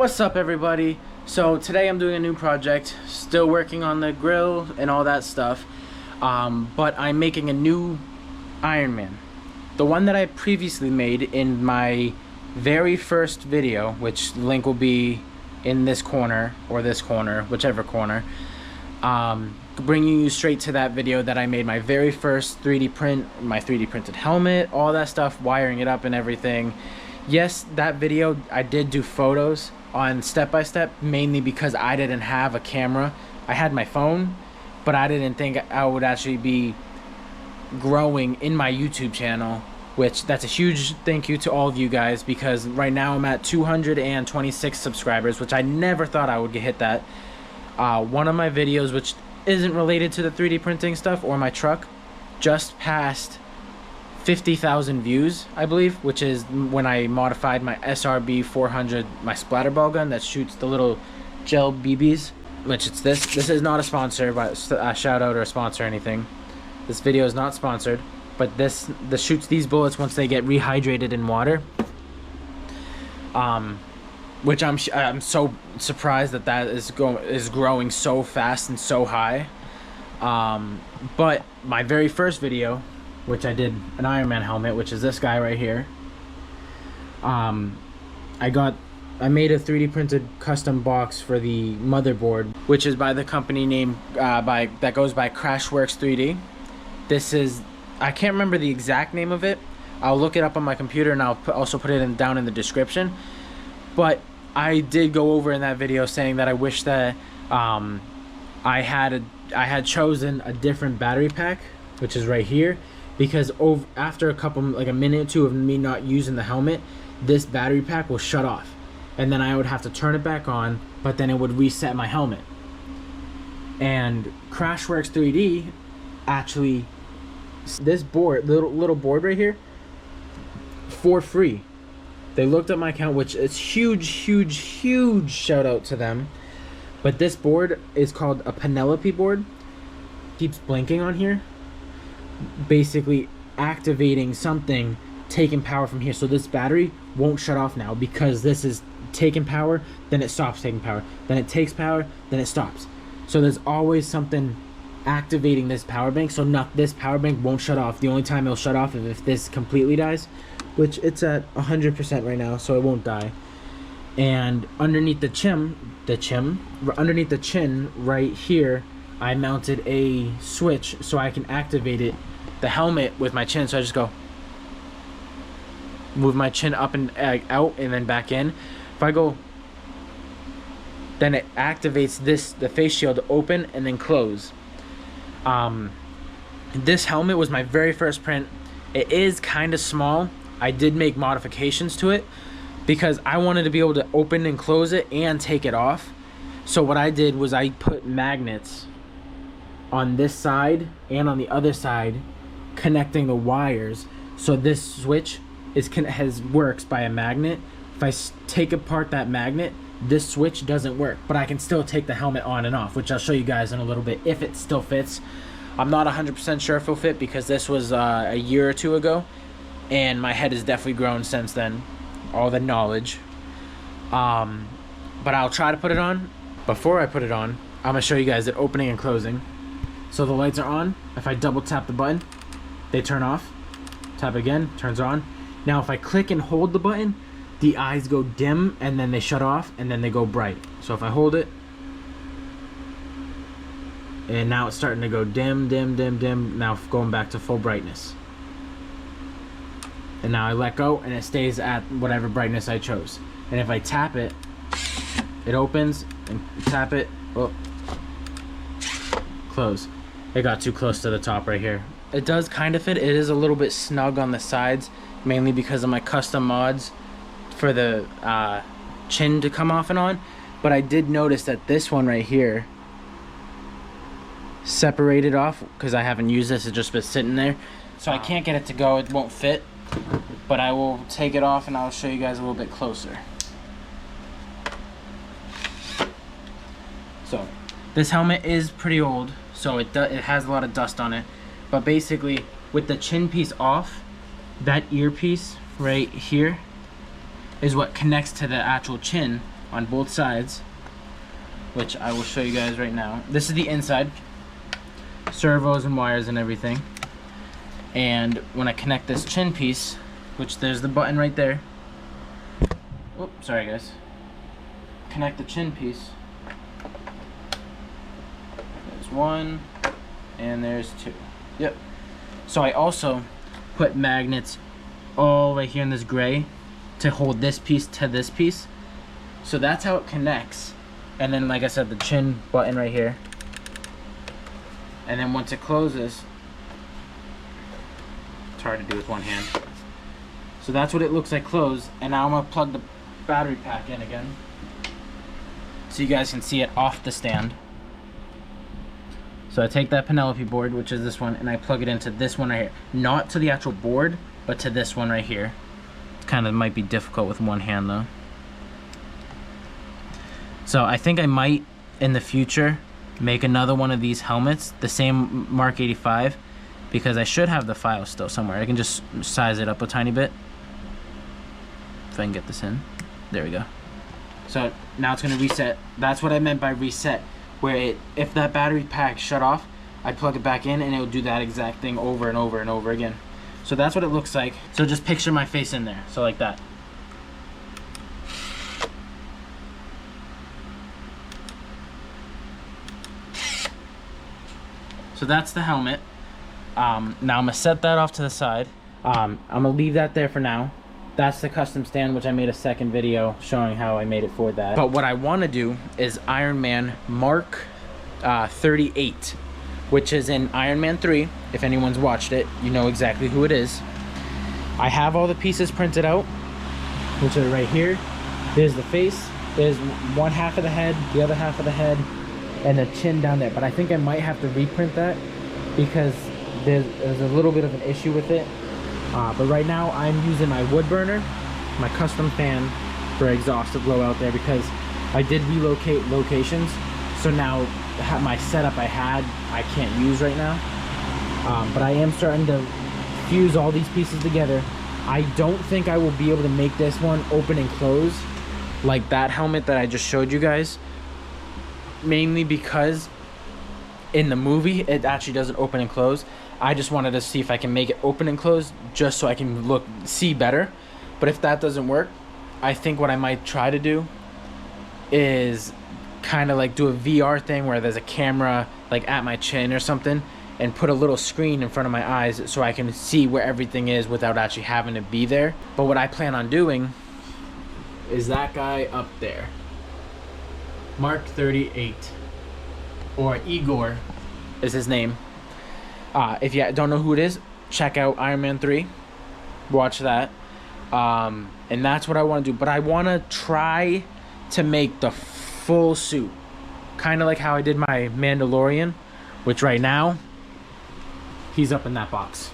What's up, everybody? So today I'm doing a new project, still working on the grill and all that stuff, but I'm making a new Ironman. The one that I previously made in my very first video, which link will be in this corner or this corner, whichever corner, bringing you straight to that video that I made my very first 3D print, my 3D printed helmet, all that stuff, wiring it up and everything. Yes, that video I did do photos on step-by-step, mainly because I didn't have a camera. I had my phone, but I didn't think I would actually be growing in my YouTube channel, which that's a huge thank you to all of you guys, because right now I'm at 226 subscribers, which I never thought I would hit that. One of my videos, which isn't related to the 3D printing stuff or my truck, just passed 50,000 views, I believe, which is when I modified my SRB 400, my splatterball gun that shoots the little gel BBs, which it's this. This is not a sponsor, but a shout out or a sponsor or anything. This video is not sponsored, but this shoots these bullets once they get rehydrated in water. Which I'm so surprised that is growing so fast and so high. But my very first video, which I did an Ironman helmet, which is this guy right here. I made a 3D printed custom box for the motherboard, which is by the company name that goes by Crashworks 3D. This is, I can't remember the exact name of it. I'll look it up on my computer, and I'll also put it down in the description. But I did go over in that video saying that I wish that I had chosen a different battery pack, which is right here, because after a minute or two of me not using the helmet, this battery pack will shut off, and then I would have to turn it back on, but then it would reset my helmet. And Crashworks 3D actually, this board, little board right here, for free. They looked at my account, which is huge shout out to them. But this board is called a Penelope board. Keeps blinking on here, basically activating something, taking power from here. So this battery won't shut off now, because this is taking power, then it stops taking power, then it takes power, then it stops. So there's always something activating this power bank, so this power bank won't shut off. The only time it'll shut off is if this completely dies, which it's at 100% right now, so it won't die. And underneath the chin right here, I mounted a switch so I can activate the helmet with my chin. So I just go move my chin up and out and then back in. If I go, then it activates the face shield to open and then close. This helmet was my very first print. It is kind of small. I did make modifications to it because I wanted to be able to open and close it and take it off. So what I did was I put magnets on this side and on the other side, connecting the wires. So this switch works by a magnet. If I take apart that magnet, this switch doesn't work, but I can still take the helmet on and off, which I'll show you guys in a little bit if it still fits. I'm not 100% sure if it'll fit, because this was a year or two ago, and my head has definitely grown since then, all the knowledge. But I'll try to put it on. Before I put it on, I'm gonna show you guys it opening and closing. So the lights are on. If I double tap the button, they turn off. Tap again, turns on. Now if I click and hold the button, the eyes go dim, and then they shut off, and then they go bright. So if I hold it, and now it's starting to go dim, now going back to full brightness. And now I let go, and it stays at whatever brightness I chose. And if I tap it, it opens, and tap it, oh, close. It got too close to the top right here. It does kind of fit. It is a little bit snug on the sides, mainly because of my custom mods for the chin to come off and on. But I did notice that this one right here separated off, because I haven't used this. It's just been sitting there, so I can't get it to go. It won't fit, but I will take it off and I'll show you guys a little bit closer. So this helmet is pretty old, so it has a lot of dust on it, but basically with the chin piece off, that earpiece right here is what connects to the actual chin, on both sides, which I will show you guys right now. This is the inside, servos and wires and everything. And when I connect this chin piece, which there's the button right there. Oops, sorry guys. Connect the chin piece. There's one, and there's two. Yep. So I also put magnets all right here in this gray to hold this piece to this piece. So that's how it connects. And then, like I said, the chin button right here. And then once it closes, it's hard to do with one hand. So that's what it looks like closed. And now I'm gonna plug the battery pack in again, so you guys can see it off the stand. So I take that Penelope board, which is this one, and I plug it into this one right here. Not to the actual board, but to this one right here. It kind of might be difficult with one hand though. So I think I might, in the future, make another one of these helmets, the same Mk38, because I should have the file still somewhere. I can just size it up a tiny bit. If I can get this in. There we go. So now it's gonna reset. That's what I meant by reset, where if that battery pack shut off, I plug it back in and it'll do that exact thing over and over and over again. So that's what it looks like. So just picture my face in there. So like that. So that's the helmet. Now I'm gonna set that off to the side. I'm gonna leave that there for now. That's the custom stand, which I made a second video showing how I made it for that. But what I want to do is Ironman Mk38, which is in Ironman 3. If anyone's watched it, you know exactly who it is. I have all the pieces printed out, which are right here. There's the face, there's one half of the head, the other half of the head, and the chin down there. But I think I might have to reprint that because there's a little bit of an issue with it. But right now I'm using my wood burner, my custom fan for exhaust to blow out there, because I did relocate locations. So now my setup I can't use right now. But I am starting to fuse all these pieces together. I don't think I will be able to make this one open and close like that helmet that I just showed you guys. Mainly because in the movie it actually doesn't open and close. I just wanted to see if I can make it open and close just so I can see better. But if that doesn't work, I think what I might try to do is kind of like do a VR thing where there's a camera like at my chin or something, and put a little screen in front of my eyes so I can see where everything is without actually having to be there. But what I plan on doing is that guy up there, Mk38, or Igor is his name. If you don't know who it is, check out Ironman 3. Watch that. And that's what I want to do. But I want to try to make the full suit. Kind of like how I did my Mandalorian, which right now, he's up in that box.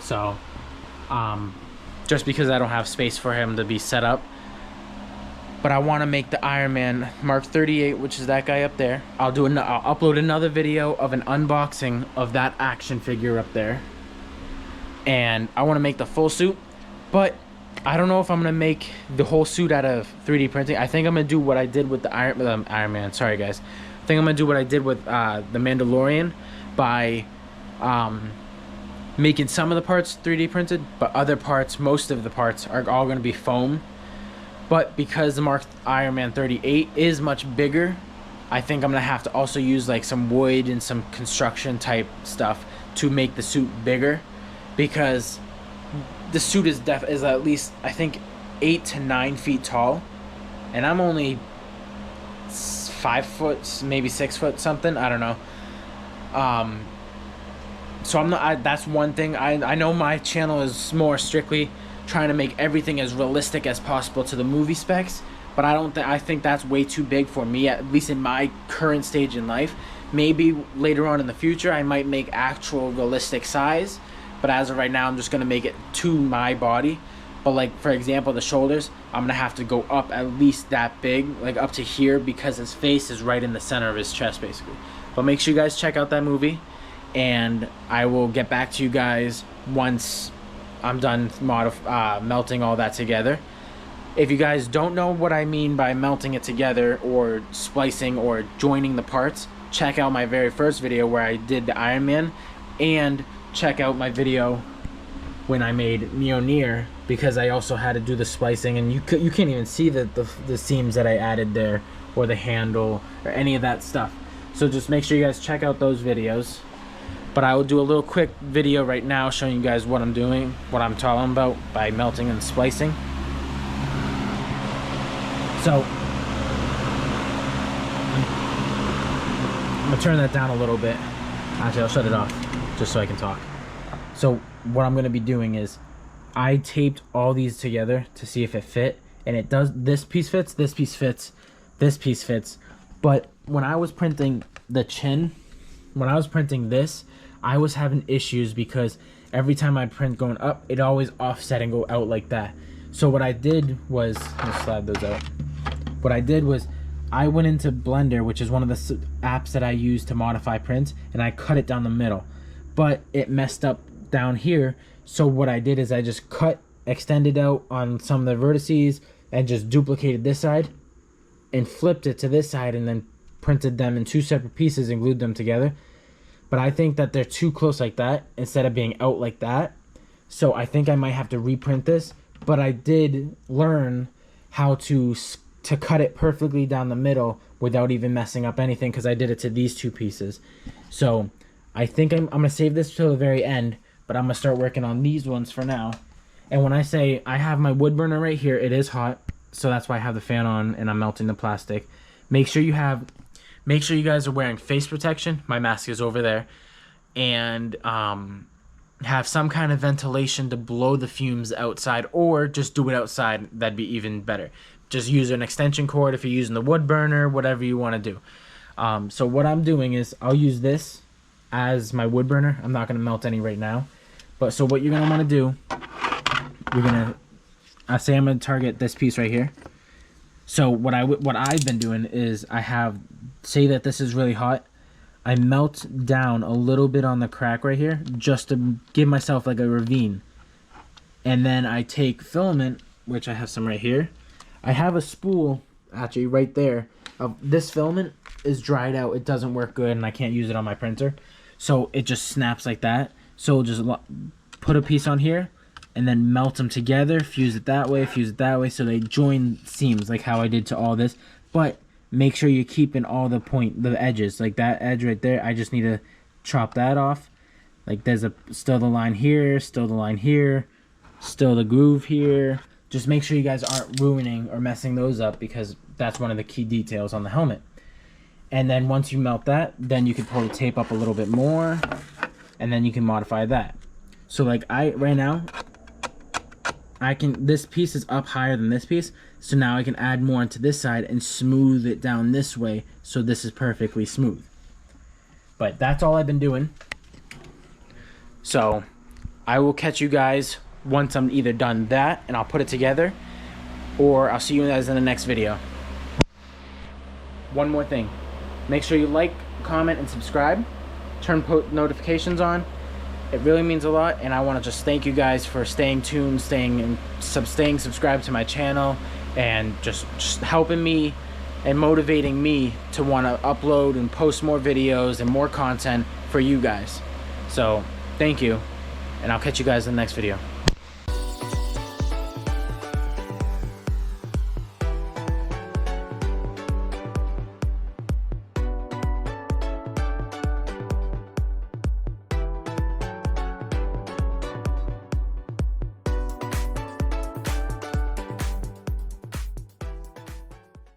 So, just because I don't have space for him to be set up. But I want to make the Ironman Mk38, which is that guy up there. I'll upload another video of an unboxing of that action figure up there. And I want to make the full suit, but I don't know if I'm going to make the whole suit out of 3D printing. I think I'm going to do what I did with the Iron Man. Sorry, guys. I think I'm going to do what I did with the Mandalorian by making some of the parts 3D printed, but other parts, most of the parts, are all going to be foam. But because the Ironman 38 is much bigger, I think I'm going to have to also use like some wood and some construction type stuff to make the suit bigger, because the suit is at least, I think, 8 to 9 feet tall, and I'm only 5 foot, maybe 6 foot something, I don't know. So I'm not, that's one thing. I know my channel is more strictly trying to make everything as realistic as possible to the movie specs, but I think that's way too big for me, at least in my current stage in life. Maybe later on in the future I might make actual realistic size, but as of right now I'm just going to make it to my body. But like, for example, the shoulders, I'm going to have to go up at least that big, like up to here, because his face is right in the center of his chest basically. But make sure you guys check out that movie, and I will get back to you guys once I'm done melting all that together. If you guys don't know what I mean by melting it together or splicing or joining the parts, check out my very first video where I did the Ironman, and check out my video when I made Mjolnir, because I also had to do the splicing, and you can't even see the seams that I added there, or the handle, or any of that stuff. So just make sure you guys check out those videos. But I will do a little quick video right now showing you guys what I'm doing, what I'm talking about by melting and splicing. So I'm gonna turn that down a little bit. Actually, I'll shut it off just so I can talk. So what I'm gonna be doing is I taped all these together to see if it fit, and it does. This piece fits, this piece fits, this piece fits. But when I was printing the chin, when I was printing this, I was having issues because every time I print going up, it always offset and go out like that. So what I did was, let me slide those out. What I did was I went into Blender, which is one of the apps that I use to modify prints, and I cut it down the middle. But it messed up down here. So what I did is I just extended out on some of the vertices and just duplicated this side and flipped it to this side, and then printed them in two separate pieces and glued them together. But I think that they're too close like that instead of being out like that. So I think I might have to reprint this. But I did learn how to cut it perfectly down the middle without even messing up anything, because I did it to these two pieces. So I think I'm gonna save this till the very end, but I'm gonna start working on these ones for now. And when I say I have my wood burner right here, it is hot, so that's why I have the fan on and I'm melting the plastic. Make sure you guys are wearing face protection. My mask is over there. And have some kind of ventilation to blow the fumes outside, or just do it outside. That'd be even better. Just use an extension cord if you're using the wood burner, whatever you want to do. So what I'm doing is I'll use this as my wood burner. I'm not going to melt any right now. But so what you're going to want to do, I'm going to target this piece right here. So what I've been doing is say that this is really hot. I melt down a little bit on the crack right here just to give myself like a ravine. And then I take filament, which I have some right here. I have a spool actually right there. This filament is dried out. It doesn't work good, and I can't use it on my printer. So it just snaps like that. So just put a piece on here and then melt them together, fuse it that way, so they join seams like how I did to all this. But make sure you're keeping all the edges, like that edge right there. I just need to chop that off. Like there's still the line here, still the line here, still the groove here. Just make sure you guys aren't ruining or messing those up, because that's one of the key details on the helmet. And then once you melt that, then you can pull the tape up a little bit more, and then you can modify that. So like right now, this piece is up higher than this piece, so now I can add more into this side and smooth it down this way, so this is perfectly smooth. But that's all I've been doing. So I will catch you guys once I'm either done that and I'll put it together, or I'll see you guys in the next video. One more thing, make sure you like, comment, and subscribe. Turn notifications on. It really means a lot, and I want to just thank you guys for staying tuned, staying subscribed to my channel, and just helping me and motivating me to want to upload and post more videos and more content for you guys. So thank you, and I'll catch you guys in the next video.